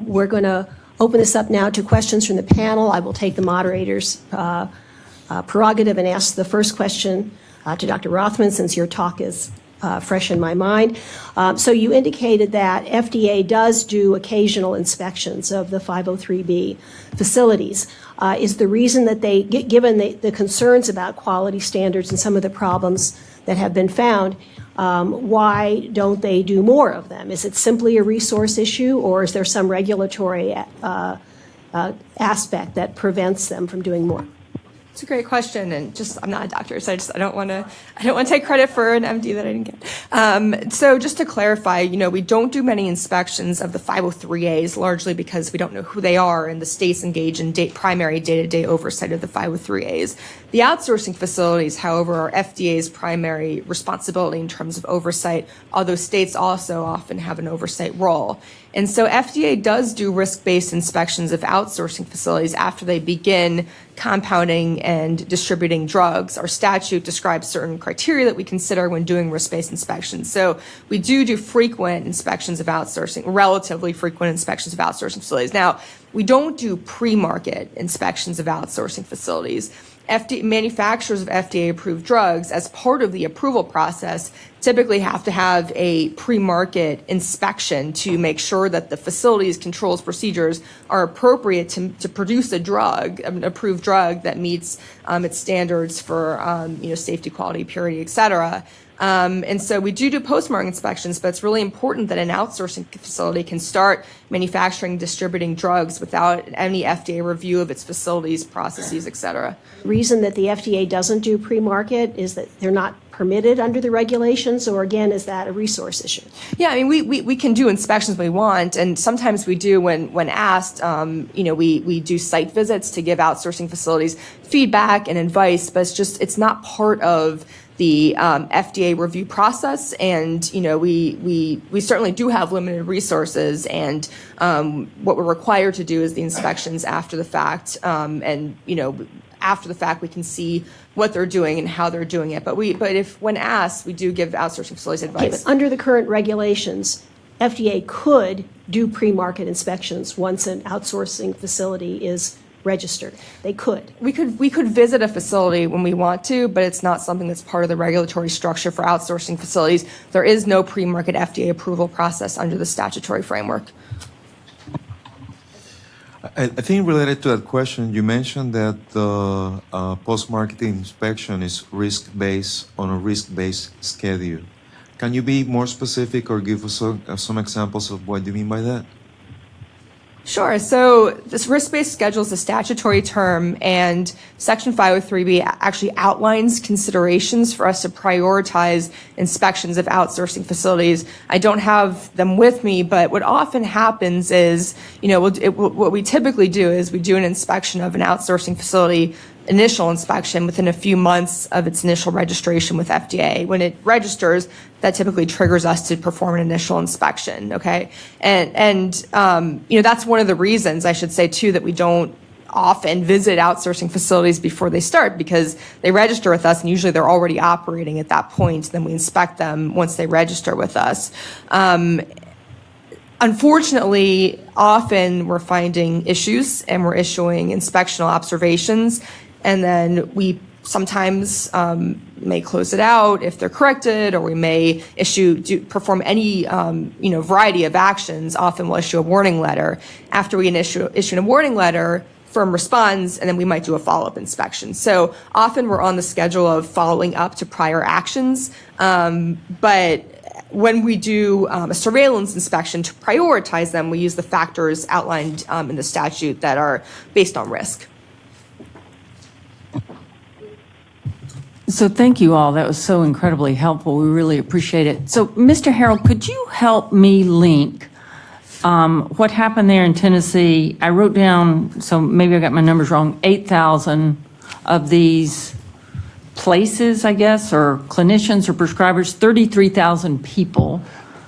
We're going to open this up now to questions from the panel. I will take the moderator's prerogative and ask the first question to Dr. Rothman, since your talk is fresh in my mind. So you indicated that FDA does do occasional inspections of the 503B facilities. Is the reason that they, given the concerns about quality standards and some of the problems that have been found, why don't they do more of them? Is it simply a resource issue, or is there some regulatory aspect that prevents them from doing more? It's a great question, and I'm not a doctor, so I don't want to take credit for an MD that I didn't get. So just to clarify, we don't do many inspections of the 503As, largely because we don't know who they are, and the states engage in primary day-to-day oversight of the 503As. The outsourcing facilities, however, are FDA's primary responsibility in terms of oversight, although states also often have an oversight role. And so FDA does do risk-based inspections of outsourcing facilities after they begin compounding and distributing drugs. Our statute describes certain criteria that we consider when doing risk-based inspections. So we do frequent inspections of outsourcing, relatively frequent inspections of outsourcing facilities. Now, we don't do pre-market inspections of outsourcing facilities. Manufacturers of FDA-approved drugs, as part of the approval process, typically have to have a pre-market inspection to make sure that the facility's controls procedures are appropriate to produce a drug, an approved drug that meets its standards for safety, quality, purity, et cetera. And so we do post-market inspections, but it's really important that an outsourcing facility can start manufacturing, distributing drugs without any FDA review of its facilities, processes, et cetera. The reason that the FDA doesn't do pre-market is that they're not permitted under the regulations, or again, is that a resource issue? Yeah, I mean, we can do inspections we want, and sometimes we do when asked. We do site visits to give outsourcing facilities feedback and advice, but it's not part of the FDA review process, and we certainly do have limited resources, and what we're required to do is the inspections after the fact, and after the fact we can see what they're doing and how they're doing it. But if when asked, we do give outsourcing facilities advice. Okay, but under the current regulations, FDA could do pre-market inspections once an outsourcing facility is registered. They could. We could visit a facility when we want to, but it's not something that's part of the regulatory structure for outsourcing facilities. There is no pre-market FDA approval process under the statutory framework. I think related to that question, you mentioned that the post-marketing inspection is risk-based on a risk-based schedule. Can you be more specific or give us some examples of what you mean by that? Sure. So this risk-based schedule is a statutory term, and Section 503B actually outlines considerations for us to prioritize inspections of outsourcing facilities. I don't have them with me, but what often happens is, what we typically do is we do an inspection of an outsourcing facility, initial inspection within a few months of its initial registration with FDA. When it registers, that typically triggers us to perform an initial inspection, okay? And that's one of the reasons, I should say, too, that we don't often visit outsourcing facilities before they start, because they register with us and usually they're already operating at that point. Then we inspect them once they register with us. Unfortunately, often we're finding issues and we're issuing inspectional observations, and then we sometimes may close it out if they're corrected, or we may perform any variety of actions. Often we'll issue a warning letter. After we issue a warning letter, firm responds, and then we might do a follow-up inspection. So often we're on the schedule of following up to prior actions, but when we do a surveillance inspection to prioritize them, we use the factors outlined in the statute that are based on risk. So thank you all. That was so incredibly helpful. We really appreciate it. So, Mr. Harold, could you help me link what happened there in Tennessee? I wrote down, so maybe I got my numbers wrong, 8,000 of these places, I guess, or clinicians or prescribers, 33,000 people.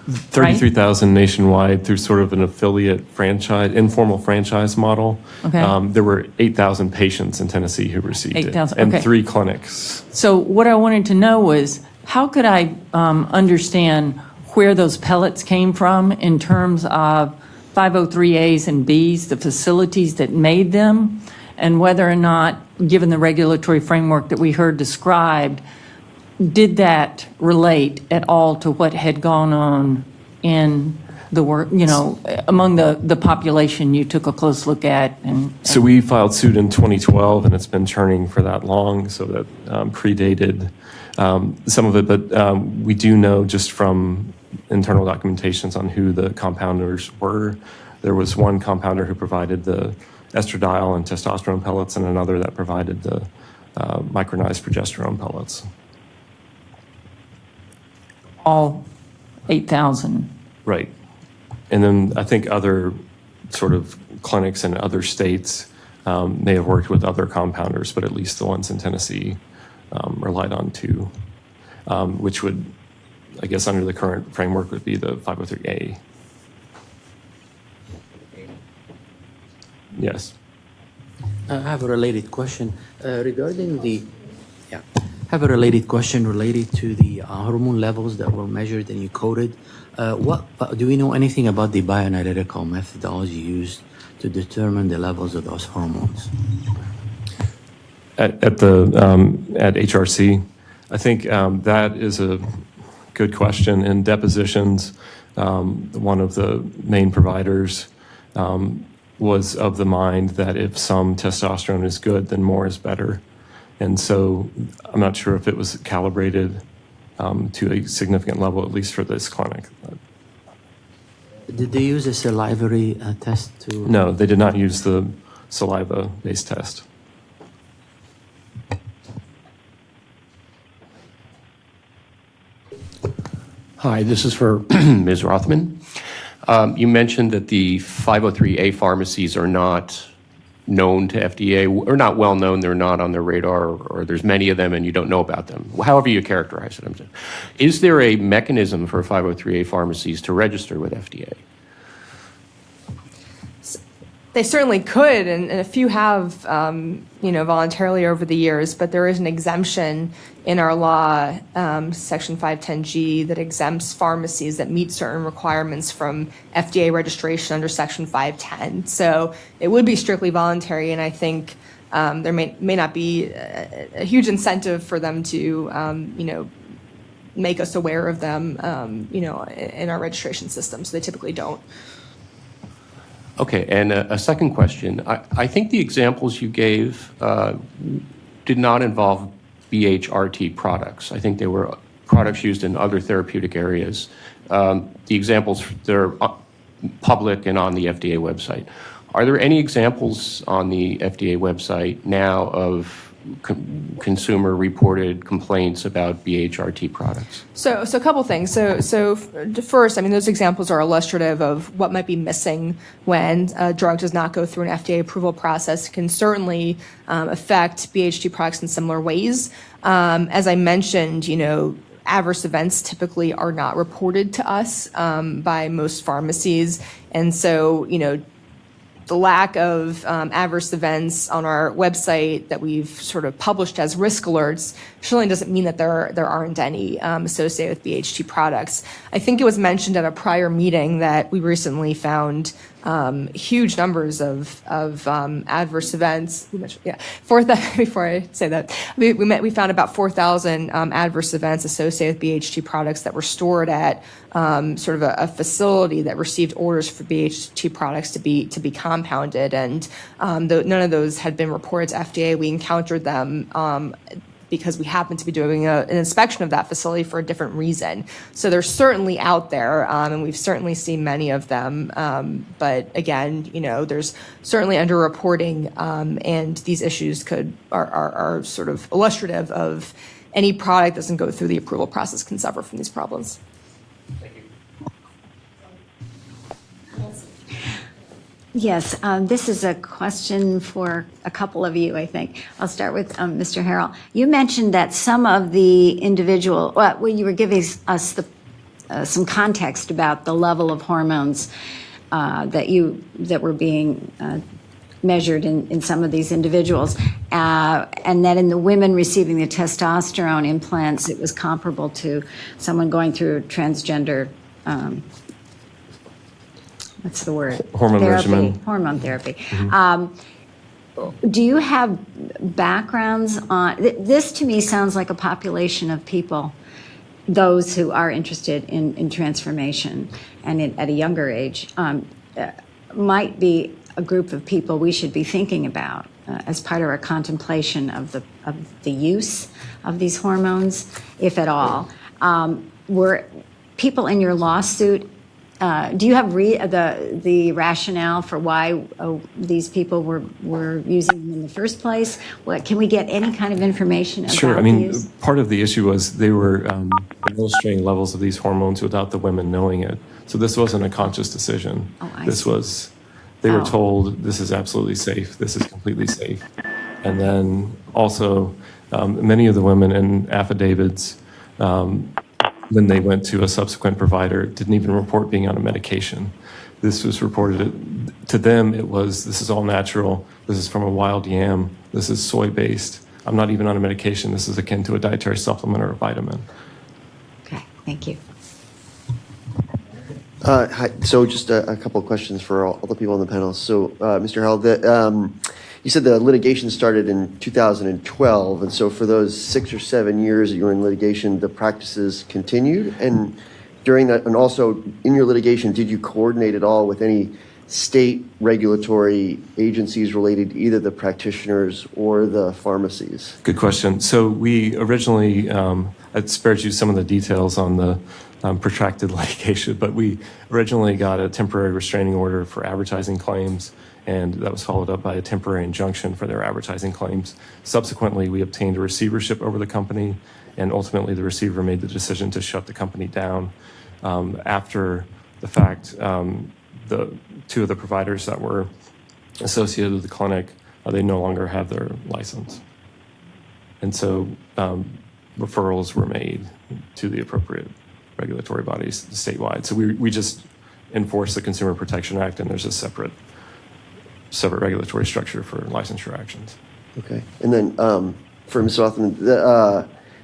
33,000 nationwide through sort of an affiliate franchise, informal franchise model. Okay. There were 8,000 patients in Tennessee who received 8,000, it, and okay. 3 clinics. So what I wanted to know was, how could I understand where those pellets came from in terms of 503As and Bs, the facilities that made them, and whether or not, given the regulatory framework that we heard described, did that relate at all to what had gone on in the work, among the population you took a close look at? So we filed suit in 2012, and it's been churning for that long, so that predated some of it. But we do know just from internal documentations on who the compounders were. There was one compounder who provided the estradiol and testosterone pellets, and another that provided the micronized progesterone pellets. All 8,000. Right. And then I think other sort of clinics in other states may have worked with other compounders, but at least the ones in Tennessee relied on two, which would, I guess, under the current framework would be the 503A. Yes. I have a related question regarding the. Yeah, I have a related question related to the hormone levels that were measured and you coded. Do we know anything about the bioanalytical methodology used to determine the levels of those hormones? At HRC, I think that is a good question. In depositions, one of the main providers was of the mind that if some testosterone is good, then more is better. And so I'm not sure if it was calibrated to a significant level, at least for this clinic. Did they use a salivary test to? No, they did not use the saliva-based test. Hi, this is for Ms. Rothman. You mentioned that the 503A pharmacies are not known to FDA, or not well known, they're not on their radar, or there's many of them and you don't know about them, however you characterize it. I'm saying. Is there a mechanism for 503A pharmacies to register with FDA? They certainly could, and a few have, voluntarily over the years, but there is an exemption in our law, Section 510G, that exempts pharmacies that meet certain requirements from FDA registration under Section 510. So it would be strictly voluntary, and I think there may not be a huge incentive for them to, make us aware of them, in our registration system. So they typically don't. Okay, and a second question. I think the examples you gave did not involve BHRT products. I think they were products used in other therapeutic areas. The examples, they're public and on the FDA website. Are there any examples on the FDA website now of consumer-reported complaints about BHRT products? So a couple things. So first, those examples are illustrative of what might be missing when a drug does not go through an FDA approval process. It can certainly affect BHT products in similar ways. As I mentioned, adverse events typically are not reported to us by most pharmacies, and so the lack of adverse events on our website that we've sort of published as risk alerts surely doesn't mean that there aren't any associated with BHT products. I think it was mentioned at a prior meeting that we recently found huge numbers of adverse events. We mentioned, before I say that, we found about 4,000 adverse events associated with BHT products that were stored at sort of a facility that received orders for BHT products to be compounded, and none of those had been reported to FDA. We encountered them because we happened to be doing an inspection of that facility for a different reason. So they're certainly out there, and we've certainly seen many of them. But again, there's certainly underreporting, and these issues are sort of illustrative of any product that doesn't go through the approval process can suffer from these problems. Yes, this is a question for a couple of you, I think. I'll start with Mr. Harrell. You mentioned that some of the individual, you were giving us some context about the level of hormones that were being measured in some of these individuals, and that in the women receiving the testosterone implants, it was comparable to someone going through transgender what's the word? Hormone Therapy, regimen. hormone therapy. Do you have backgrounds on, this to me sounds like a population of people, those who are interested in transformation and at a younger age, might be a group of people we should be thinking about as part of our contemplation of the use of these hormones, if at all. Were people in your lawsuit, do you have the rationale for why these people were using them in the first place? Can we get any kind of information about Sure. I mean, these? part of the issue was they were administering levels of these hormones without the women knowing it. So this wasn't a conscious decision. Oh, I This see. was, they were Oh. told this is absolutely safe, this is completely safe. And then also, many of the women in affidavits, when they went to a subsequent provider, didn't even report being on a medication. This was reported to them, it was, this is all natural, this is from a wild yam, this is soy-based, I'm not even on a medication, this is akin to a dietary supplement or a vitamin. Okay, thank you. Hi. So just a couple of questions for all the people on the panel. So, Mr. Howell, you said the litigation started in 2012, and so for those 6 or 7 years that you were in litigation, the practices continued? And during that, and also in your litigation, did you coordinate at all with any state regulatory agencies related to either the practitioners or the pharmacies? Good question. So we originally, I spared you some of the details on the protracted litigation, but we originally got a temporary restraining order for advertising claims, and that was followed up by a temporary injunction for their advertising claims. Subsequently, we obtained a receivership over the company, and ultimately the receiver made the decision to shut the company down. After the fact, the two of the providers that were associated with the clinic, they no longer have their license. And so referrals were made to the appropriate regulatory bodies statewide. So we just enforce the Consumer Protection Act, and there's a separate regulatory structure for licensure actions. Okay. And then for Ms. Rothman,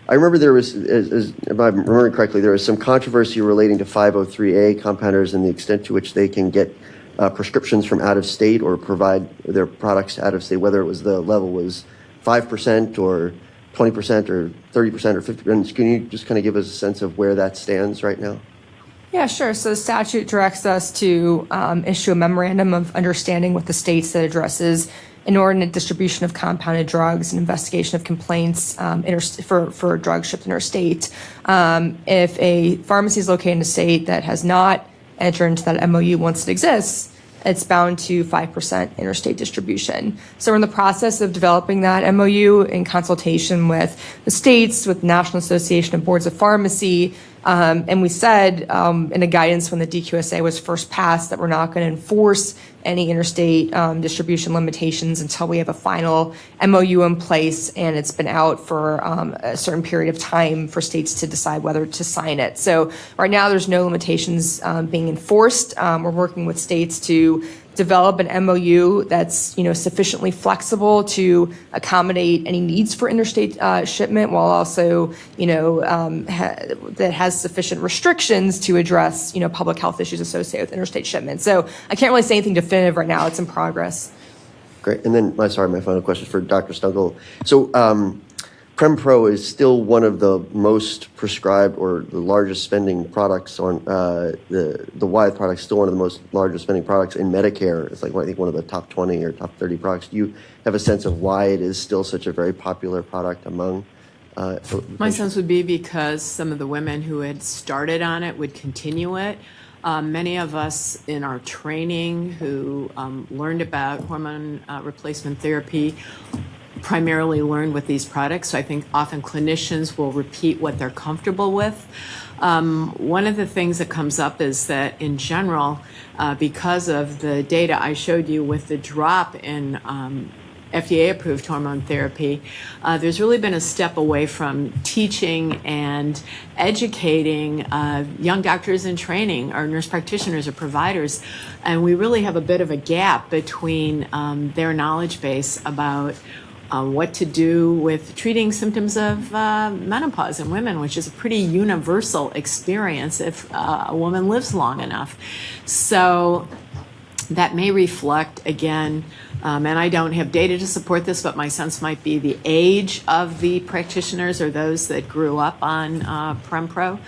I remember there was, if I'm remembering correctly, there was some controversy relating to 503A compounders and the extent to which they can get prescriptions from out of state or provide their products out of state, whether it was the level was 5% or 20% or 30% or 50%. Can you just kind of give us a sense of where that stands right now? Yeah, sure. So the statute directs us to issue a memorandum of understanding with the states that addresses inordinate distribution of compounded drugs and investigation of complaints for drugs shipped interstate. If a pharmacy is located in a state that has not entered into that MOU once it exists, it's bound to 5% interstate distribution. So we're in the process of developing that MOU in consultation with the states, with the National Association of Boards of Pharmacy. And we said in a guidance when the DQSA was first passed that we're not going to enforce any interstate distribution limitations until we have a final MOU in place and it's been out for a certain period of time for states to decide whether to sign it. So right now there's no limitations being enforced. We're working with states to develop an MOU that's sufficiently flexible to accommodate any needs for interstate shipment, while also that has sufficient restrictions to address public health issues associated with interstate shipment. So I can't really say anything definitive right now. It's in progress. Great. And then, my final question for Dr. Stungel. So PremPro is still one of the most prescribed or the largest spending products on the Wyeth product, still one of the most largest spending products in Medicare. It's like I think one of the top 20 or top 30 products. Do you have a sense of why it is still such a very popular product among My sense would be because some of the women who had started on it would continue it. Many of us in our training who learned about hormone replacement therapy primarily learned with these products. So I think often clinicians will repeat what they're comfortable with. One of the things that comes up is that in general, because of the data I showed you with the drop in FDA-approved hormone therapy, there's really been a step away from teaching and educating young doctors in training, or nurse practitioners or providers, and we really have a bit of a gap between their knowledge base about what to do with treating symptoms of menopause in women, which is a pretty universal experience if a woman lives long enough. So that may reflect, again, and I don't have data to support this, but my sense might be the age of the practitioners or those that grew up on Prempro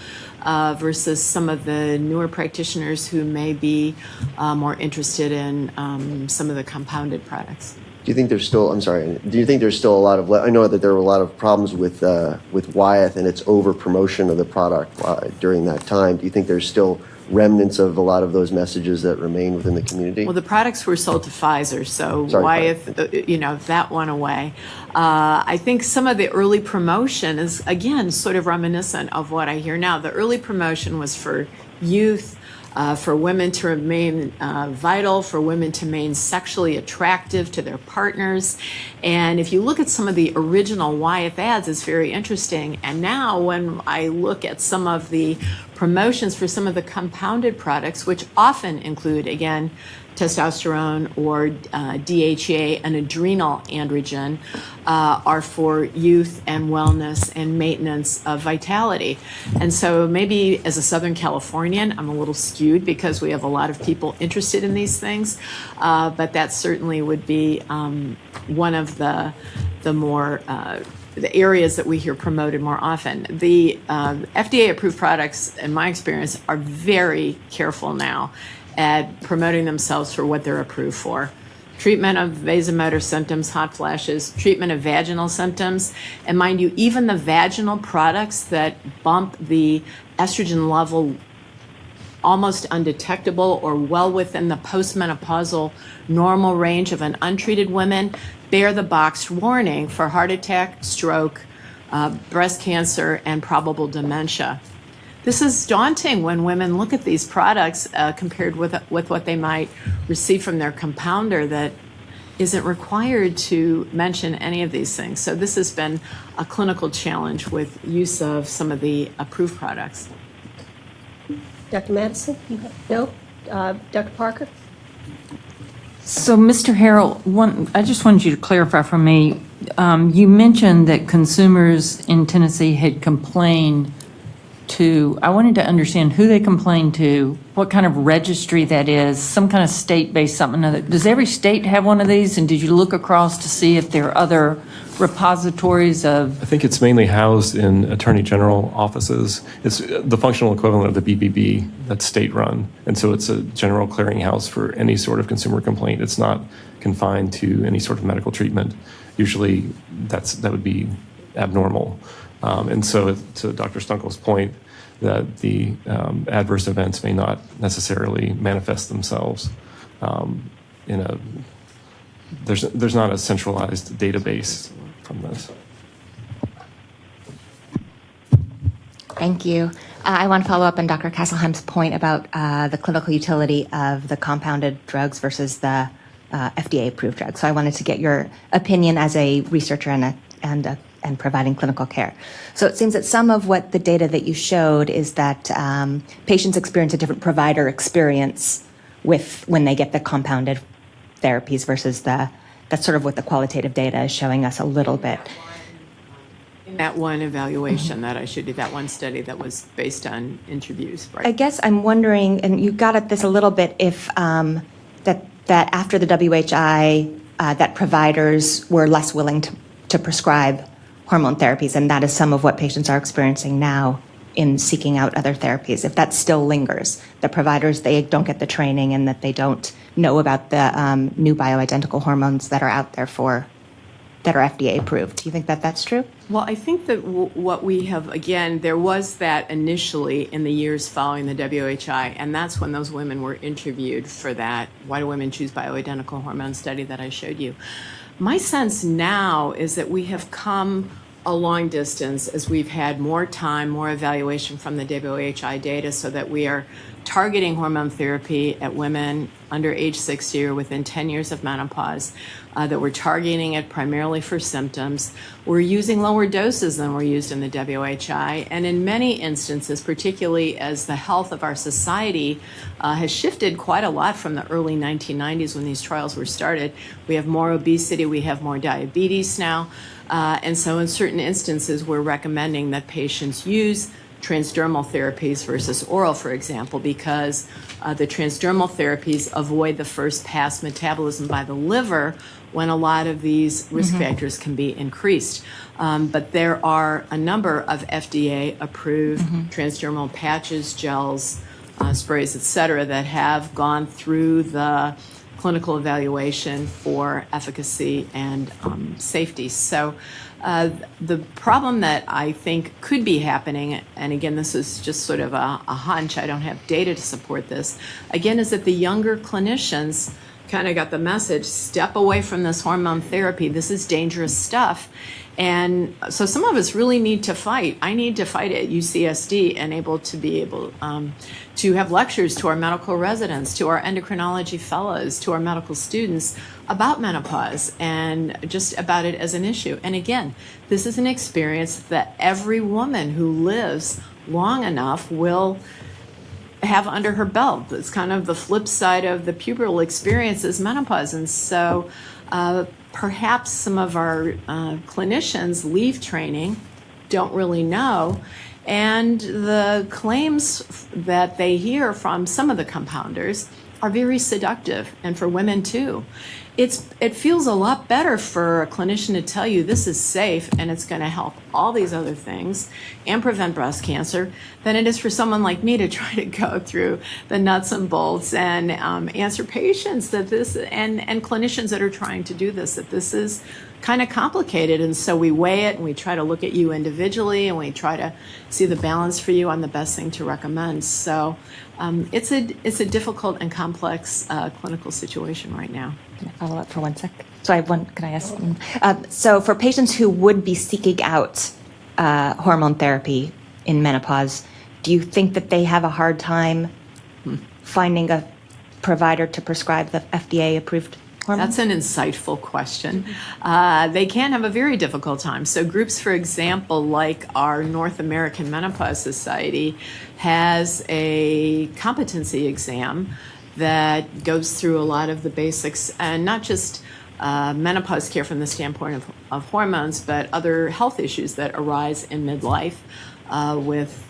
versus some of the newer practitioners who may be more interested in some of the compounded products. Do you think there's still, I'm sorry, do you think there's still a lot of, I know that there were a lot of problems with Wyeth and its over-promotion of the product during that time. Do you think there's still remnants of a lot of those messages that remain within the community? Well, the products were sold to Pfizer, so Wyeth, that went away. I think some of the early promotion is, again, sort of reminiscent of what I hear now. The early promotion was for youth, for women to remain vital, for women to remain sexually attractive to their partners. And if you look at some of the original Wyeth ads, it's very interesting. And now when I look at some of the promotions for some of the compounded products, which often include, again, testosterone or DHEA, an adrenal androgen, are for youth and wellness and maintenance of vitality. And so maybe as a Southern Californian, I'm a little skewed because we have a lot of people interested in these things, but that certainly would be one of the more the areas that we hear promoted more often. The FDA-approved products, in my experience, are very careful now at promoting themselves for what they're approved for. Treatment of vasomotor symptoms, hot flashes, treatment of vaginal symptoms, and mind you, even the vaginal products that bump the estrogen level almost undetectable or well within the postmenopausal normal range of an untreated woman bear the boxed warning for heart attack, stroke, breast cancer, and probable dementia. This is daunting when women look at these products compared with what they might receive from their compounder that isn't required to mention any of these things. So this has been a clinical challenge with use of some of the approved products. Dr. Madison? No? Dr. Parker? So, Mr. Harrell, I just wanted you to clarify for me. You mentioned that consumers in Tennessee had complained to, I wanted to understand who they complained to, what kind of registry that is, some kind of state-based something. Does every state have one of these? And did you look across to see if there are other repositories of? I think it's mainly housed in attorney general offices. It's the functional equivalent of the BBB that's state-run. And so it's a general clearinghouse for any sort of consumer complaint. It's not confined to any sort of medical treatment. Usually that would be abnormal. And so to Dr. Stunkel's point, that the adverse events may not necessarily manifest themselves there's not a centralized database from this. Thank you. I want to follow up on Dr. Kesselheim's point about the clinical utility of the compounded drugs versus the FDA-approved drugs. So I wanted to get your opinion as a researcher and providing clinical care. So it seems that some of what the data that you showed is that patients experience a different provider experience when they get the compounded therapies versus that's sort of what the qualitative data is showing us a little bit. That one evaluation that I showed you, that one study that was based on interviews, right? I guess I'm wondering, and you got at this a little bit, if that after the WHI, that providers were less willing to prescribe hormone therapies, and that is some of what patients are experiencing now in seeking out other therapies. If that still lingers, the providers, they don't get the training and that they don't know about the new bioidentical hormones that are out there that are FDA approved. Do you think that that's true? Well, I think that what we have, again, there was that initially in the years following the WHI, and that's when those women were interviewed for that Why Do Women Choose Bioidentical Hormone study that I showed you. My sense now is that we have come a long distance as we've had more time, more evaluation from the WHI data so that we are targeting hormone therapy at women under age 60 or within 10 years of menopause, that we're targeting it primarily for symptoms. We're using lower doses than were used in the WHI, and in many instances, particularly as the health of our society has shifted quite a lot from the early 1990s when these trials were started. We have more obesity, we have more diabetes now, and so in certain instances, we're recommending that patients use transdermal therapies versus oral, for example, because the transdermal therapies avoid the first pass metabolism by the liver when a lot of these risk factors can be increased. But there are a number of FDA-approved transdermal patches, gels, sprays, et cetera, that have gone through the clinical evaluation for efficacy and safety. So the problem that I think could be happening, and again, this is just sort of a hunch, I don't have data to support this, again, is that the younger clinicians kind of got the message, step away from this hormone therapy. This is dangerous stuff. And so some of us really need to fight. I need to fight at UCSD and able to have lectures to our medical residents, to our endocrinology fellows, to our medical students about menopause and just about it as an issue. And again, this is an experience that every woman who lives long enough will have under her belt. It's kind of the flip side of the pubertal experience is menopause. And so perhaps some of our clinicians leave training, don't really know, and the claims that they hear from some of the compounders are very seductive, and for women too. It feels a lot better for a clinician to tell you this is safe and it's going to help all these other things and prevent breast cancer than it is for someone like me to try to go through the nuts and bolts and answer patients that this and clinicians that are trying to do this, that this is kind of complicated. And so we weigh it and we try to look at you individually and we try to see the balance for you on the best thing to recommend. So it's a difficult and complex clinical situation right now. Can I follow up for 1 sec? So I have one, can I ask? So for patients who would be seeking out hormone therapy in menopause, do you think that they have a hard time finding a provider to prescribe the FDA-approved hormone? That's an insightful question. They can have a very difficult time. So groups, for example, like our North American Menopause Society has a competency exam that goes through a lot of the basics, and not just menopause care from the standpoint of hormones, but other health issues that arise in midlife with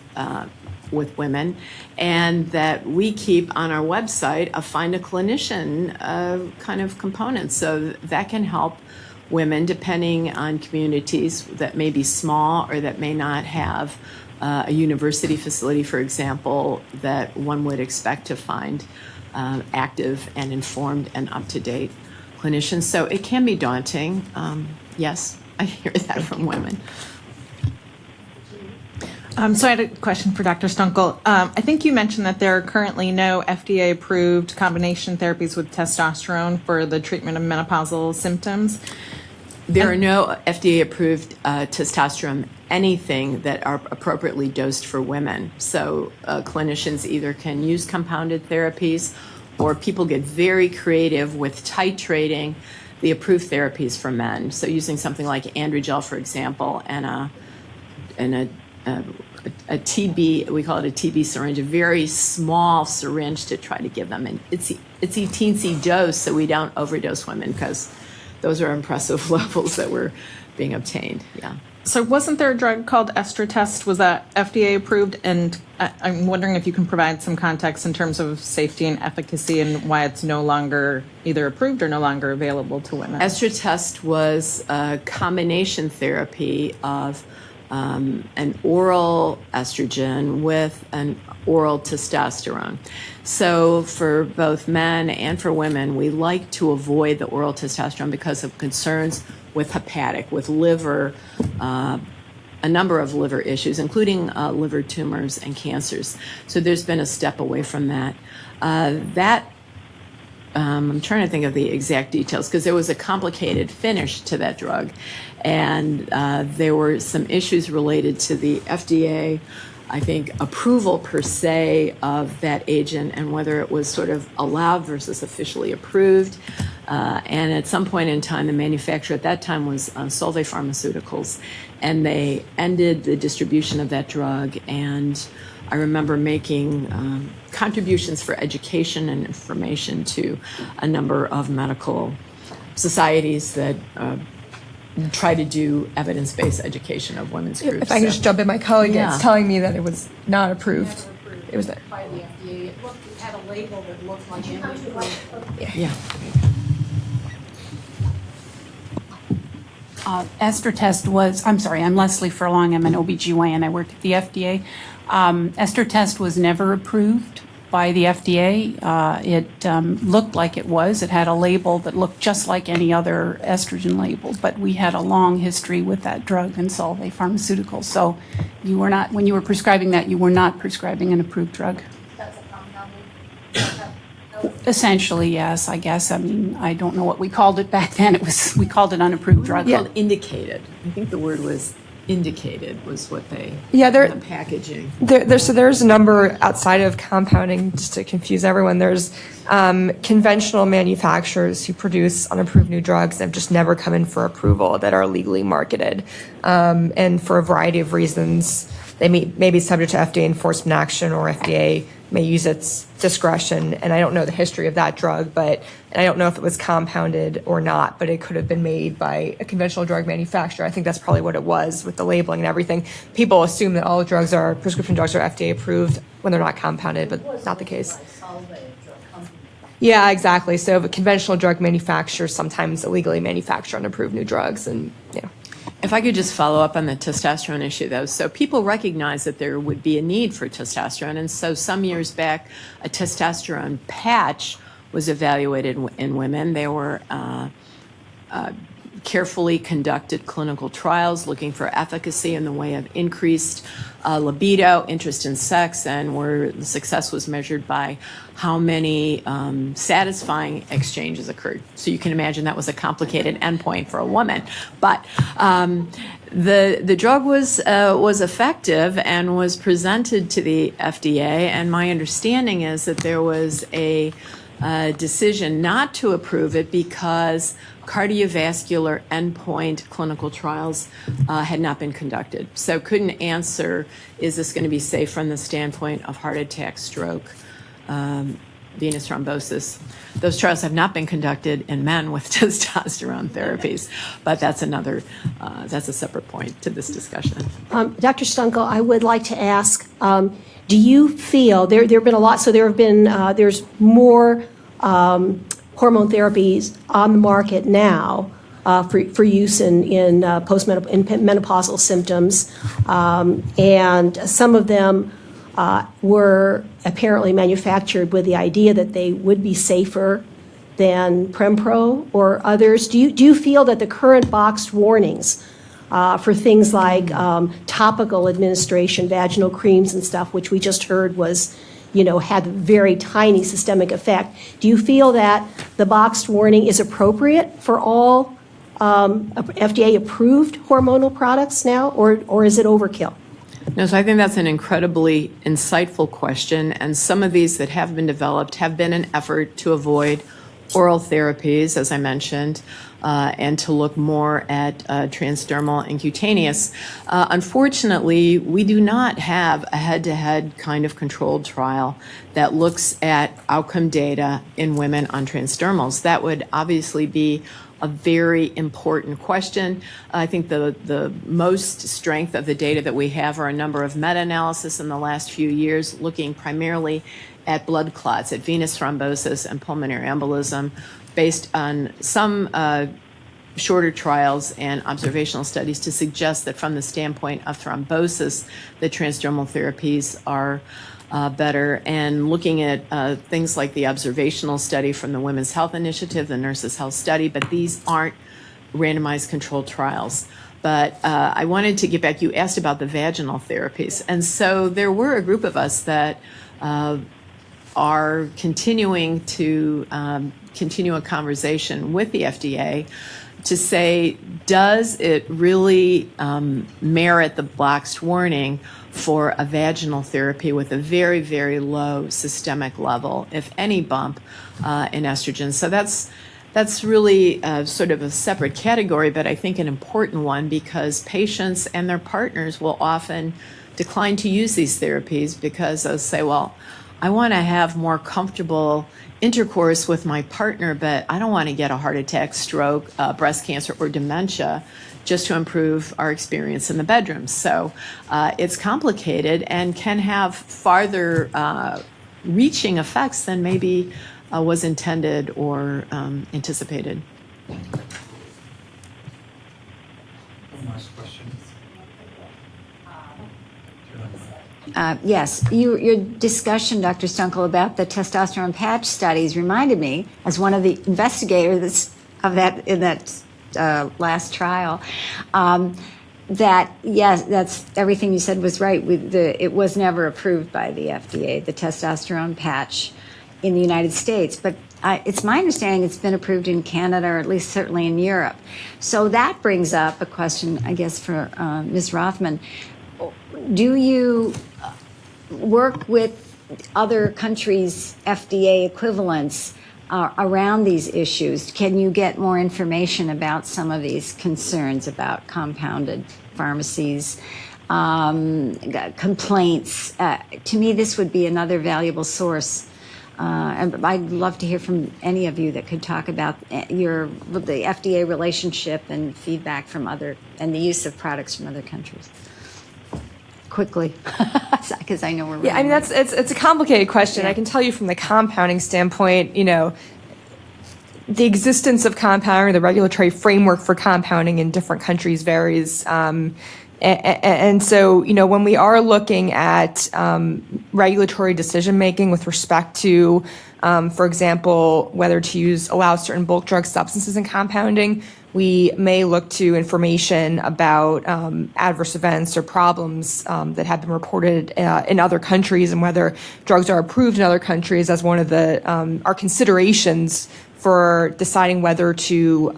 women, and that we keep on our website a Find a Clinician kind of component. So that can help women, depending on communities that may be small or that may not have a university facility, for example, that one would expect to find active and informed and up-to-date clinicians. So it can be daunting. Yes, I hear that from women. So I had a question for Dr. Stunkel. I think you mentioned that there are currently no FDA-approved combination therapies with testosterone for the treatment of menopausal symptoms. There are no FDA-approved testosterone anything that are appropriately dosed for women. So clinicians either can use compounded therapies, or people get very creative with titrating the approved therapies for men. So using something like androgel, for example, and a TB, we call it a TB syringe, a very small syringe to try to give them an itsy-teensy dose so we don't overdose women, because those are impressive levels that were being obtained. Yeah. So wasn't there a drug called Estratest? Was that FDA approved? And I'm wondering if you can provide some context in terms of safety and efficacy and why it's no longer either approved or no longer available to women. Estratest was a combination therapy of an oral estrogen with an oral testosterone. So for both men and for women, we like to avoid the oral testosterone because of concerns with hepatic, with liver, a number of liver issues, including liver tumors and cancers. So there's been a step away from that. I'm trying to think of the exact details because there was a complicated finish to that drug, and there were some issues related to the FDA, I think, approval per se of that agent and whether it was sort of allowed versus officially approved. And at some point in time, the manufacturer at that time was Solvay Pharmaceuticals, and they ended the distribution of that drug. And I remember making contributions for education and information to a number of medical societies that try to do evidence-based education of women's groups. If I can just jump in, my colleague Yeah. is telling me that it was not approved. It was by the FDA. It had a label that looked like it. Yeah. Ester test was, I'm sorry, I'm Leslie Furlong. I'm an OBGYN. I worked at the FDA. Ester test was never approved by the FDA. It looked like it was. It had a label that looked just like any other estrogen label, but we had a long history with that drug and Solvay Pharmaceuticals. So you were not, when you were prescribing that, you were not prescribing an approved drug. That's a compounded. Essentially, yes, I guess. I mean, I don't know what we called it back then. We called it unapproved drug. Called indicated. I think the word was indicated was what they, Yeah, they're- the packaging. So there's a number outside of compounding, just to confuse everyone. There's conventional manufacturers who produce unapproved new drugs that have just never come in for approval that are legally marketed. And for a variety of reasons, they may be subject to FDA enforcement action, or FDA may use its discretion. And I don't know the history of that drug, and I don't know if it was compounded or not, but it could have been made by a conventional drug manufacturer. I think that's probably what it was with the labeling and everything. People assume that all prescription drugs are FDA approved when they're not compounded, but it's not the case. Yeah, exactly. So the conventional drug manufacturers sometimes illegally manufacture unapproved new drugs, and yeah. If I could just follow up on the testosterone issue, though. So people recognize that there would be a need for testosterone. And so some years back, a testosterone patch was evaluated in women. There were carefully conducted clinical trials looking for efficacy in the way of increased libido, interest in sex, and where the success was measured by how many satisfying exchanges occurred. So you can imagine that was a complicated endpoint for a woman. But the drug was effective and was presented to the FDA, and my understanding is that there was a decision not to approve it because cardiovascular endpoint clinical trials had not been conducted. So couldn't answer, is this going to be safe from the standpoint of heart attack, stroke, venous thrombosis. Those trials have not been conducted in men with testosterone therapies, but that's a separate point to this discussion. Dr. Stunkel, I would like to ask, do you feel, there have been a lot, so there have been, there's more hormone therapies on the market now for use in menopausal symptoms, and some of them were apparently manufactured with the idea that they would be safer than Prempro or others. Do you feel that the current boxed warnings for things like topical administration, vaginal creams and stuff, which we just heard was, had very tiny systemic effect. Do you feel that the boxed warning is appropriate for all FDA-approved hormonal products now, or is it overkill? No, so I think that's an incredibly insightful question, and some of these that have been developed have been an effort to avoid oral therapies, as I mentioned, and to look more at transdermal and cutaneous. Unfortunately, we do not have a head-to-head kind of controlled trial that looks at outcome data in women on transdermals. That would obviously be a very important question. I think the most strength of the data that we have are a number of meta-analysis in the last few years looking primarily at blood clots, at venous thrombosis and pulmonary embolism, based on some shorter trials and observational studies to suggest that from the standpoint of thrombosis, the transdermal therapies are better, and looking at things like the observational study from the Women's Health Initiative, the Nurses' Health Study, but these aren't randomized controlled trials. But I wanted to get back, you asked about the vaginal therapies, and so there were a group of us that are continuing to continue a conversation with the FDA to say, does it really merit the boxed warning for a vaginal therapy with a very, very low systemic level, if any bump in estrogen? So that's really sort of a separate category, but I think an important one, because patients and their partners will often decline to use these therapies because they'll say, well, I want to have more comfortable intercourse with my partner, but I don't want to get a heart attack, stroke, breast cancer, or dementia just to improve our experience in the bedroom. So it's complicated and can have farther reaching effects than maybe was intended or anticipated. Yes, your discussion, Dr. Stunkel, about the testosterone patch studies reminded me, as one of the investigators of that in that last trial, that yes, that's everything you said was right. It was never approved by the FDA, the testosterone patch in the United States, but it's my understanding it's been approved in Canada, or at least certainly in Europe. So that brings up a question, I guess, for Ms. Rothman. Do you work with other countries' FDA equivalents around these issues? Can you get more information about some of these concerns about compounded pharmacies, complaints? To me, this would be another valuable source. And I'd love to hear from any of you that could talk about the FDA relationship and feedback from and the use of products from other countries. Quickly, because I know we're running. Yeah, I mean, it's a complicated question. Yeah. I can tell you from the compounding standpoint, the existence of compounding, the regulatory framework for compounding in different countries varies. And so, when we are looking at regulatory decision-making with respect to, for example, whether to allow certain bulk drug substances in compounding, we may look to information about adverse events or problems that have been reported in other countries, and whether drugs are approved in other countries as one of our considerations for deciding whether to,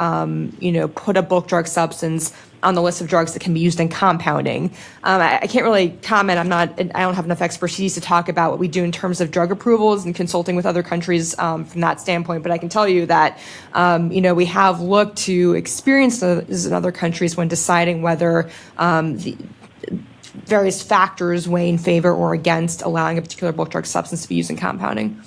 put a bulk drug substance on the list of drugs that can be used in compounding. I can't really comment. I don't have enough expertise to talk about what we do in terms of drug approvals and consulting with other countries from that standpoint. But I can tell you that, we have looked to experiences in other countries when deciding whether the various factors weigh in favor or against allowing a particular bulk drug substance to be used in compounding.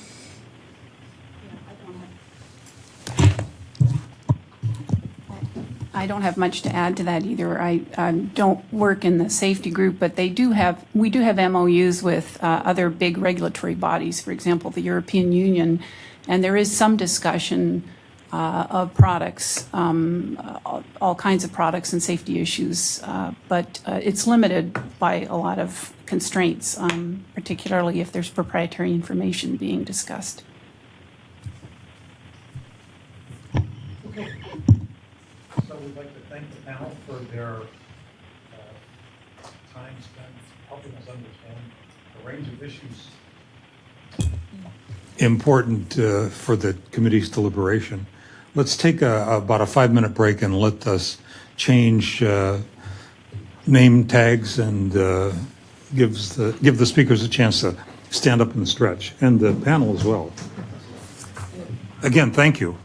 I don't have much to add to that either. I don't work in the safety group, but we do have MOUs with other big regulatory bodies, for example, the European Union, and there is some discussion of products, all kinds of products and safety issues, but it's limited by a lot of constraints, particularly if there's proprietary information being discussed. So we'd like to thank the panel for their time spent helping us understand a range of issues important for the committee's deliberation. Let's take about a 5-minute break and let us change name tags and give the speakers a chance to stand up and stretch, and the panel as well. Again, thank you.